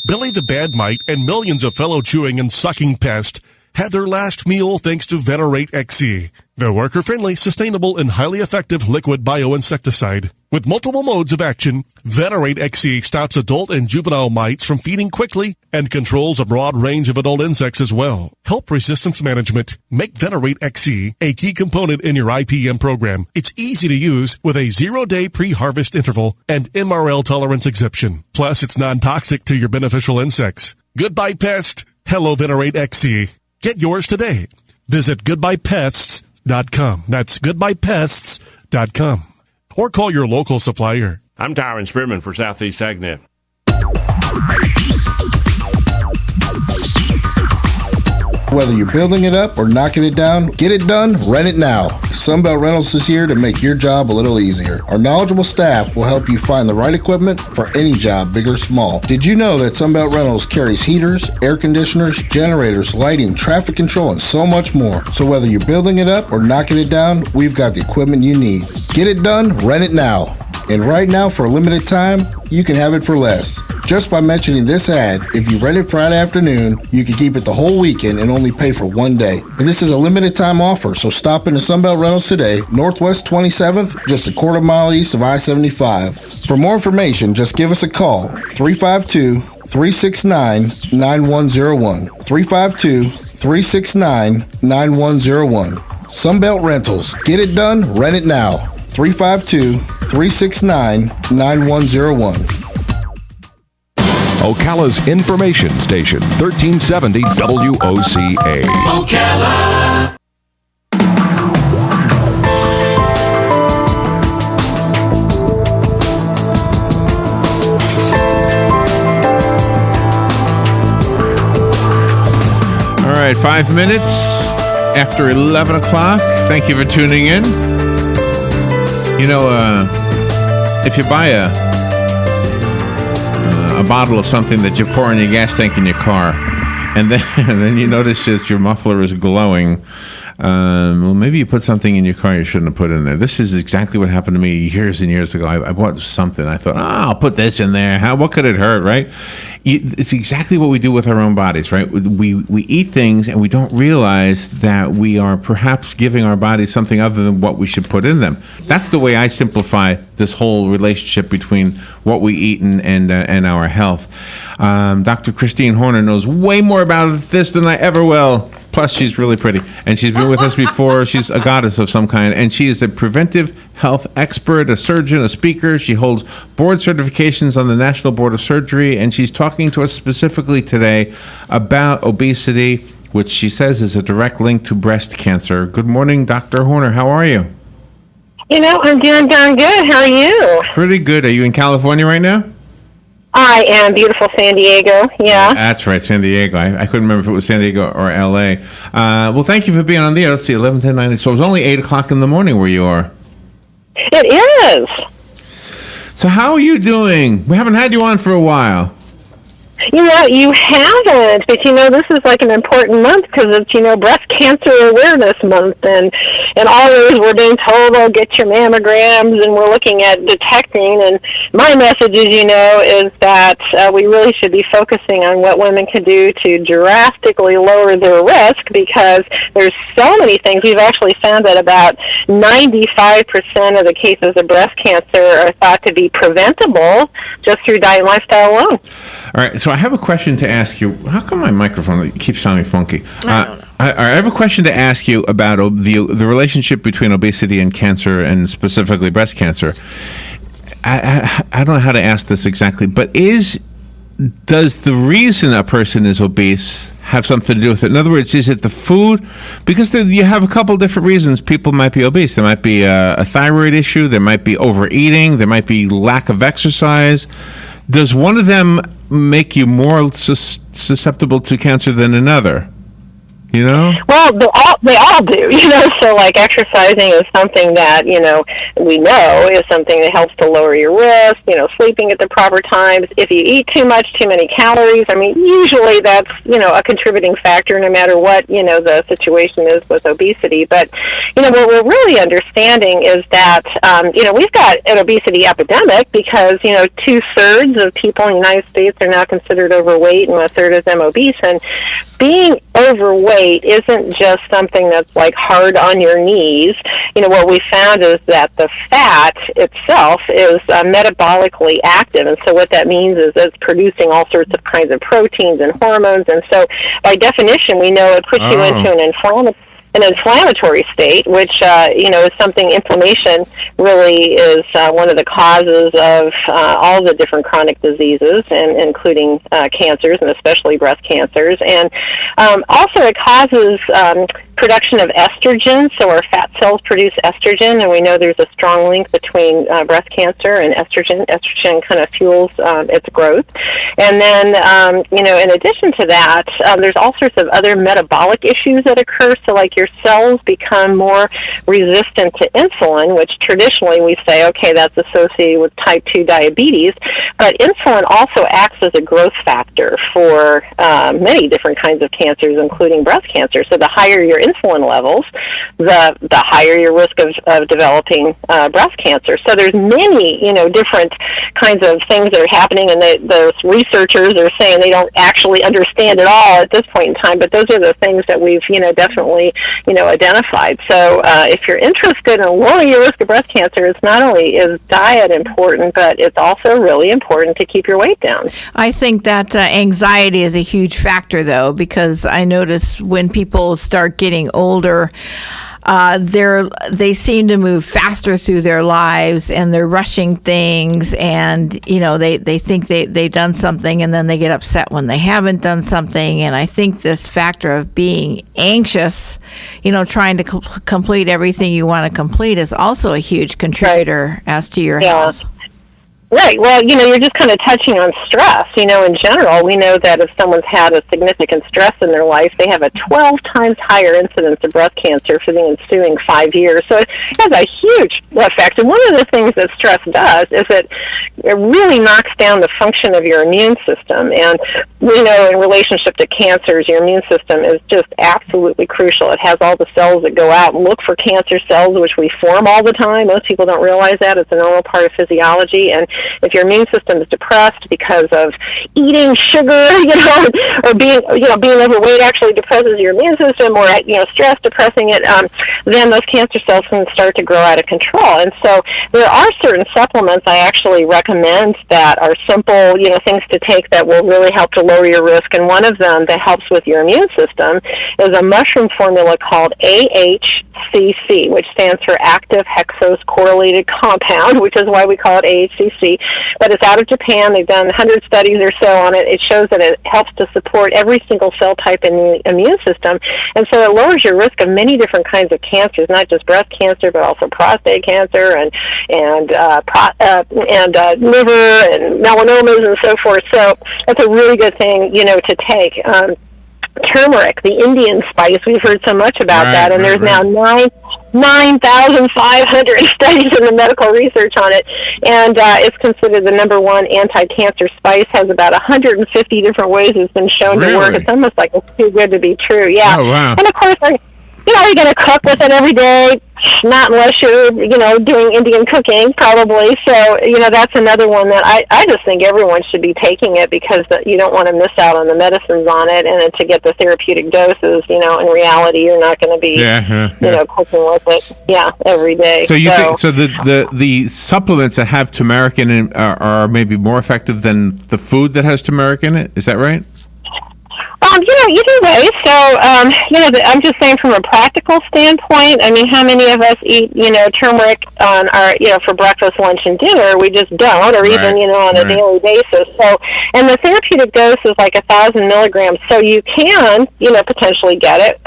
Billy the Bad Mite and millions of fellow chewing and sucking pests had their last meal thanks to Venerate XC, the worker-friendly, sustainable, and highly effective liquid bioinsecticide. With multiple modes of action, Venerate XC stops adult and juvenile mites from feeding quickly and controls a broad range of adult insects as well. Help resistance management. Make Venerate XC a key component in your IPM program. It's easy to use with a 0-day pre-harvest interval and MRL tolerance exception. Plus, it's non-toxic to your beneficial insects. Goodbye pest. Hello Venerate XC. Get yours today. Visit goodbyepests.com. That's goodbyepests.com. Or call your local supplier. I'm Tyron Spearman for Southeast AgNet. Whether you're building it up or knocking it down, get it done, rent it now. Sunbelt Rentals is here to make your job a little easier. Our knowledgeable staff will help you find the right equipment for any job, big or small. Did you know that Sunbelt Rentals carries heaters, air conditioners, generators, lighting, traffic control, and so much more? So whether you're building it up or knocking it down, we've got the equipment you need. Get it done, rent it now. And right now, for a limited time, you can have it for less. Just by mentioning this ad, if you rent it Friday afternoon, you can keep it the whole weekend and only pay for one day. But this is a limited time offer, so stop into Sunbelt Rentals today, Northwest 27th, just a quarter mile east of I-75. For more information, just give us a call, 352-369-9101. 352-369-9101. Sunbelt Rentals. Get it done, rent it now. 352-369-9101. Ocala's information station, 1370 WOCA. Ocala. All right, 5 minutes after 11 o'clock. Thank you for tuning in. You know, if you buy a bottle of something that you pour in your gas tank in your car, and then you notice just your muffler is glowing, well, maybe you put something in your car you shouldn't have put in there. This is exactly what happened to me years and years ago. I bought something. I thought, I'll put this in there. What could it hurt, right? It's exactly what we do with our own bodies, right? We eat things and we don't realize that we are perhaps giving our bodies something other than what we should put in them. That's the way I simplify this whole relationship between what we eat and our health. Dr. Christine Horner knows way more about this than I ever will. Plus, she's really pretty, and she's been with us before. She's a goddess of some kind, and she is a preventive health expert, a surgeon, a speaker. She holds board certifications on the National Board of Surgery, and she's talking to us specifically today about obesity, which she says is a direct link to breast cancer. Good morning, Dr. Horner. How are you? You know, I'm doing darn good. How are you? Pretty good. Are you in California right now? I am beautiful San Diego, yeah. That's right, San Diego. I couldn't remember if it was San Diego or L.A. Well, thank you for being on the air. Let's see, 11, 10, 9. So it was only 8 o'clock in the morning where you are. It is. So how are you doing? We haven't had you on for a while. You know, you haven't, but you know, this is like an important month because it's, you know, Breast Cancer Awareness Month, and always we're being told, oh, get your mammograms, and we're looking at detecting, and my message is, you know, is that we really should be focusing on what women can do to drastically lower their risk, because there's so many things. We've actually found that about 95% of the cases of breast cancer are thought to be preventable just through diet and lifestyle alone. All right, so I have a question to ask you. How come my microphone keeps sounding funky? I don't know. I have a question to ask you about the relationship between obesity and cancer, and specifically breast cancer. I don't know how to ask this exactly, but does the reason a person is obese have something to do with it? In other words, is it the food? Because you have a couple different reasons people might be obese. There might be a thyroid issue. There might be overeating. There might be lack of exercise. Does one of them make you more susceptible to cancer than another? You know? Well, they all do, so like exercising is something that, we know is something that helps to lower your risk, sleeping at the proper times. If you eat too many calories, usually that's, a contributing factor no matter what, the situation is with obesity. But, what we're really understanding is that, we've got an obesity epidemic because, 2/3 of people in the United States are now considered overweight and 1/3 of them obese. And being overweight isn't just something that's like hard on your knees. What we found is that the fat itself is metabolically active, and so what that means is it's producing all sorts of kinds of proteins and hormones, and so by definition we know it puts you into an inflammatory state, which is something. Inflammation really is one of the causes of all the different chronic diseases, and including cancers, and especially breast cancers. And also, it causes production of estrogen. So our fat cells produce estrogen, and we know there's a strong link between breast cancer and estrogen. Estrogen kind of fuels its growth. And then, in addition to that, there's all sorts of other metabolic issues that occur. So, like your cells become more resistant to insulin, which traditionally we say, okay, that's associated with type 2 diabetes. But insulin also acts as a growth factor for many different kinds of cancers, including breast cancer. So the higher your insulin levels, the higher your risk of developing breast cancer. So there's many, different kinds of things that are happening, and those researchers are saying they don't actually understand it all at this point in time, but those are the things that we've, definitely, identified. So if you're interested in lowering your risk of breast cancer, it's not only is diet important, but it's also really important to keep your weight down. I think that anxiety is a huge factor, though, because I notice when people start getting older, they seem to move faster through their lives, and they're rushing things, and they think they've done something, and then they get upset when they haven't done something. And I think this factor of being anxious, trying to complete everything you want to complete, is also a huge contributor as to your health. Right. Well, you're just kind of touching on stress. In general, we know that if someone's had a significant stress in their life, they have a 12 times higher incidence of breast cancer for the ensuing 5 years. So it has a huge effect. And one of the things that stress does is it really knocks down the function of your immune system. And we know in relationship to cancers, your immune system is just absolutely crucial. It has all the cells that go out and look for cancer cells, which we form all the time. Most people don't realize that. It's a normal part of physiology. And if your immune system is depressed because of eating sugar, or being overweight actually depresses your immune system, or stress depressing it, then those cancer cells can start to grow out of control. And so there are certain supplements I actually recommend that are simple, things to take that will really help to lower your risk. And one of them that helps with your immune system is a mushroom formula called AHCC, which stands for active hexose correlated compound, which is why we call it AHCC. But it's out of Japan. They've done 100 studies or so on it. It shows that it helps to support every single cell type in the immune system. And so it lowers your risk of many different kinds of cancers, not just breast cancer, but also prostate cancer and liver and melanomas and so forth. So that's a really good thing, to take. Turmeric, the Indian spice, we've heard so much about that, and there's now 9,500 studies in the medical research on it, and it's considered the number one anti-cancer spice. Has about 150 different ways it's been shown to work. It's almost like it's too good to be true. Yeah. Oh, wow. And of course, you're going to cook with it every day. Not unless you're, doing Indian cooking, probably. So, that's another one that I just think everyone should be taking it, because you don't want to miss out on the medicines on it, and to get the therapeutic doses, in reality, you're not going to be, cooking with it, every day. So you think the supplements that have turmeric in it are maybe more effective than the food that has turmeric in it? Is that right? Either way. So, I'm just saying from a practical standpoint, how many of us eat, turmeric on our, for breakfast, lunch, and dinner? We just don't, or even, on a daily basis. So, and the therapeutic dose is like 1,000 milligrams. So you can, potentially get it,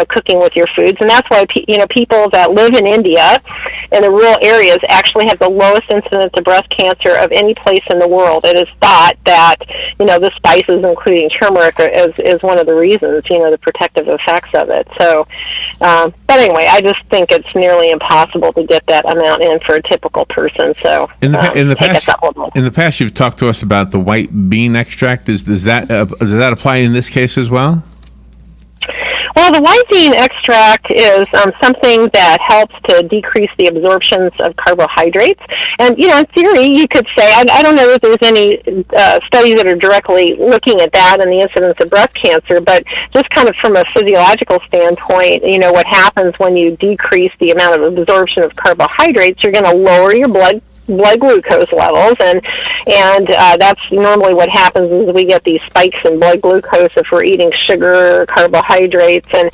cooking with your foods. And that's why, people that live in India in the rural areas actually have the lowest incidence of breast cancer of any place in the world. It is thought that, the spices, including turmeric, is one of the reasons, the protective effects of it. So, but anyway, I just think it's nearly impossible to get that amount in for a typical person. So, in the past, you've talked to us about the white bean extract. Does that apply in this case as well? Well, the white bean extract is something that helps to decrease the absorptions of carbohydrates. And, in theory, you could say, I don't know if there's any studies that are directly looking at that and the incidence of breast cancer, but just kind of from a physiological standpoint, what happens when you decrease the amount of absorption of carbohydrates, you're going to lower your blood glucose levels, and that's normally what happens is we get these spikes in blood glucose if we're eating sugar or carbohydrates, and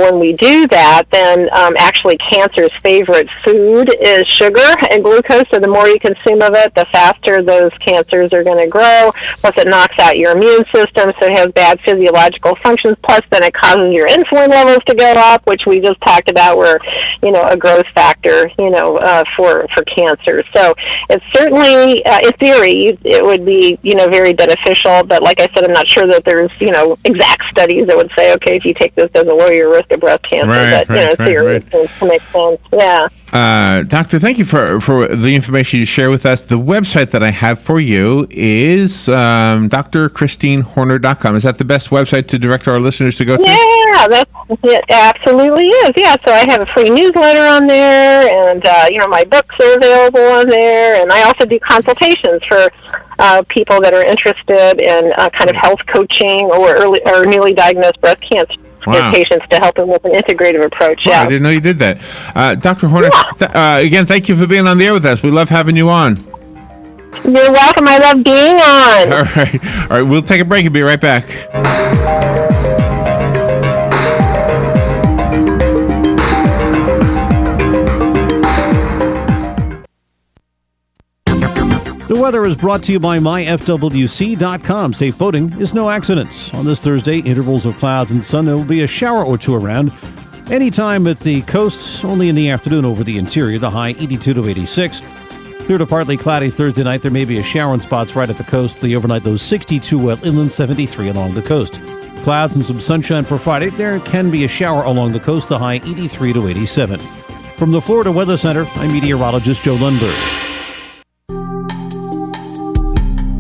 when we do that, then actually cancer's favorite food is sugar and glucose, so the more you consume of it, the faster those cancers are going to grow, plus it knocks out your immune system, so it has bad physiological functions, plus then it causes your insulin levels to go up, which we just talked about were, a growth factor, for cancer. So it's certainly, in theory, it would be, very beneficial. But like I said, I'm not sure that there's, exact studies that would say, okay, if you take this, doesn't lower your risk of breast cancer. In theory, it seems to make sense. Yeah. Doctor, thank you for the information you share with us. The website that I have for you is drchristinehorner.com. Is that the best website to direct our listeners to go to? Yeah, it absolutely is. Yeah, so I have a free newsletter on there, and my books are available on there, and I also do consultations for people that are interested in kind of health coaching or newly diagnosed breast cancer. Wow. Patients to help them with an integrative approach. Wow, yeah. I didn't know you did that. Dr. Horner, again, thank you for being on the air with us. We love having you on. You're welcome. I love being on. All right. We'll take a break and be right back. The weather is brought to you by myfwc.com. Safe boating is no accident. On this Thursday, intervals of clouds and sun. There will be a shower or two around. Anytime at the coast, only in the afternoon over the interior. The high 82 to 86. Clear to partly cloudy Thursday night. There may be a shower in spots right at the coast. The overnight, those 62 well inland, 73 along the coast. Clouds and some sunshine for Friday. There can be a shower along the coast. The high 83 to 87. From the Florida Weather Center, I'm meteorologist Joe Lundberg.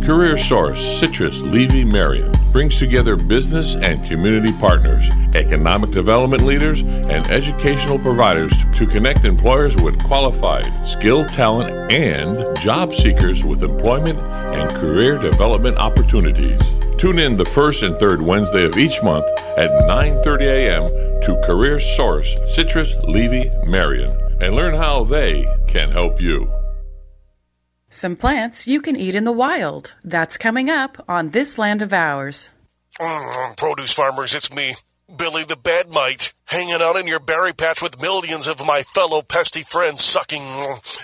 Career Source Citrus Levy Marion brings together business and community partners, economic development leaders, and educational providers to connect employers with qualified, skilled talent and job seekers with employment and career development opportunities. Tune in the first and third Wednesday of each month at 9:30 a.m. to Career Source Citrus Levy Marion and learn how they can help you. Some plants you can eat in the wild. That's coming up on This Land of Ours. Produce farmers, it's me, Billy the Bad Mite, hanging out in your berry patch with millions of my fellow pesty friends sucking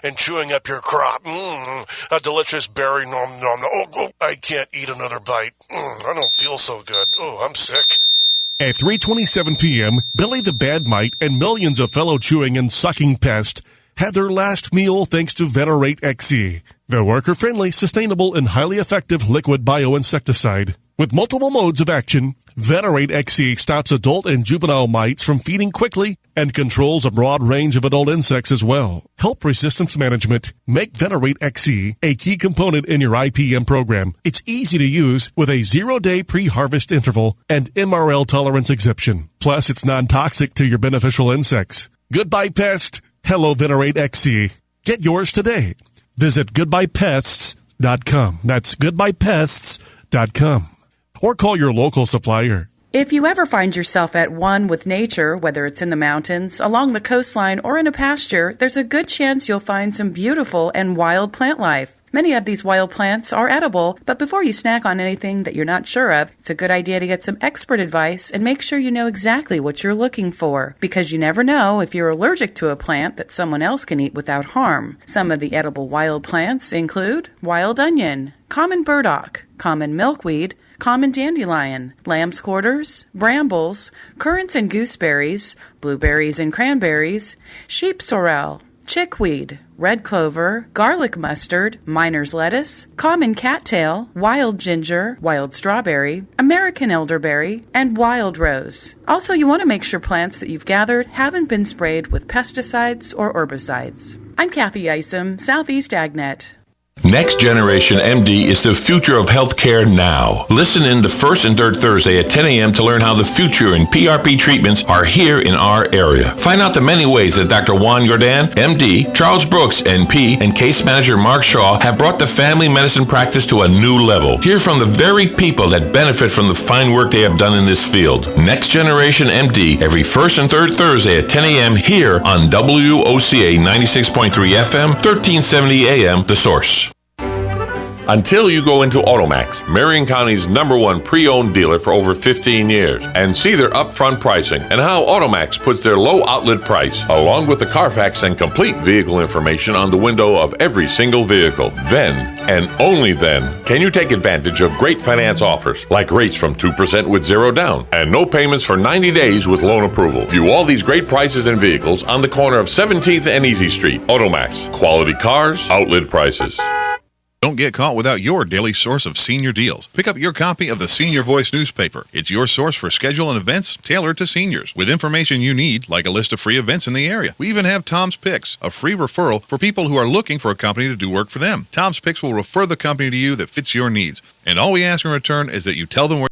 and chewing up your crop. A delicious berry nom nom. Oh, I can't eat another bite. I don't feel so good. Oh, I'm sick. At 3:27 p.m., Billy the Bad Mite and millions of fellow chewing and sucking pests had their last meal thanks to Venerate XE, the worker-friendly, sustainable, and highly effective liquid bioinsecticide. With multiple modes of action, Venerate XE stops adult and juvenile mites from feeding quickly and controls a broad range of adult insects as well. Help resistance management. Make Venerate XE a key component in your IPM program. It's easy to use with a 0-day pre-harvest interval and MRL tolerance exemption. Plus, it's non-toxic to your beneficial insects. Goodbye, pest. Hello, Venerate XE. Get yours today. Visit goodbyepests.com. That's goodbyepests.com. Or call your local supplier. If you ever find yourself at one with nature, whether it's in the mountains, along the coastline, or in a pasture, there's a good chance you'll find some beautiful and wild plant life. Many of these wild plants are edible, but before you snack on anything that you're not sure of, it's a good idea to get some expert advice and make sure you know exactly what you're looking for, because you never know if you're allergic to a plant that someone else can eat without harm. Some of the edible wild plants include wild onion, common burdock, common milkweed, common dandelion, lamb's quarters, brambles, currants and gooseberries, blueberries and cranberries, sheep sorrel, chickweed, red clover, garlic mustard, miner's lettuce, common cattail, wild ginger, wild strawberry, American elderberry, and wild rose. Also, you want to make sure plants that you've gathered haven't been sprayed with pesticides or herbicides. I'm Kathy Isom, Southeast AgNet. Next Generation MD is the future of healthcare now. Listen in the first and third Thursday at 10 a.m. to learn how the future in PRP treatments are here in our area. Find out the many ways that Dr. Juan Jordan, MD, Charles Brooks, NP, and case manager Mark Shaw have brought the family medicine practice to a new level. Hear from the very people that benefit from the fine work they have done in this field. Next Generation MD, every first and third Thursday at 10 a.m. here on WOCA 96.3 FM, 1370 AM, The Source. Until you go into Automax, Marion County's #1 pre-owned dealer for over 15 years, and see their upfront pricing and how Automax puts their low outlet price, along with the Carfax and complete vehicle information on the window of every single vehicle. Then, and only then, can you take advantage of great finance offers, like rates from 2% with 0 down, and no payments for 90 days with loan approval. View all these great prices and vehicles on the corner of 17th and Easy Street. Automax, quality cars, outlet prices. Don't get caught without your daily source of senior deals. Pick up your copy of the Senior Voice newspaper. It's your source for schedule and events tailored to seniors, with information you need, like a list of free events in the area. We even have Tom's Picks, a free referral for people who are looking for a company to do work for them. Tom's Picks will refer the company to you that fits your needs. And all we ask in return is that you tell them where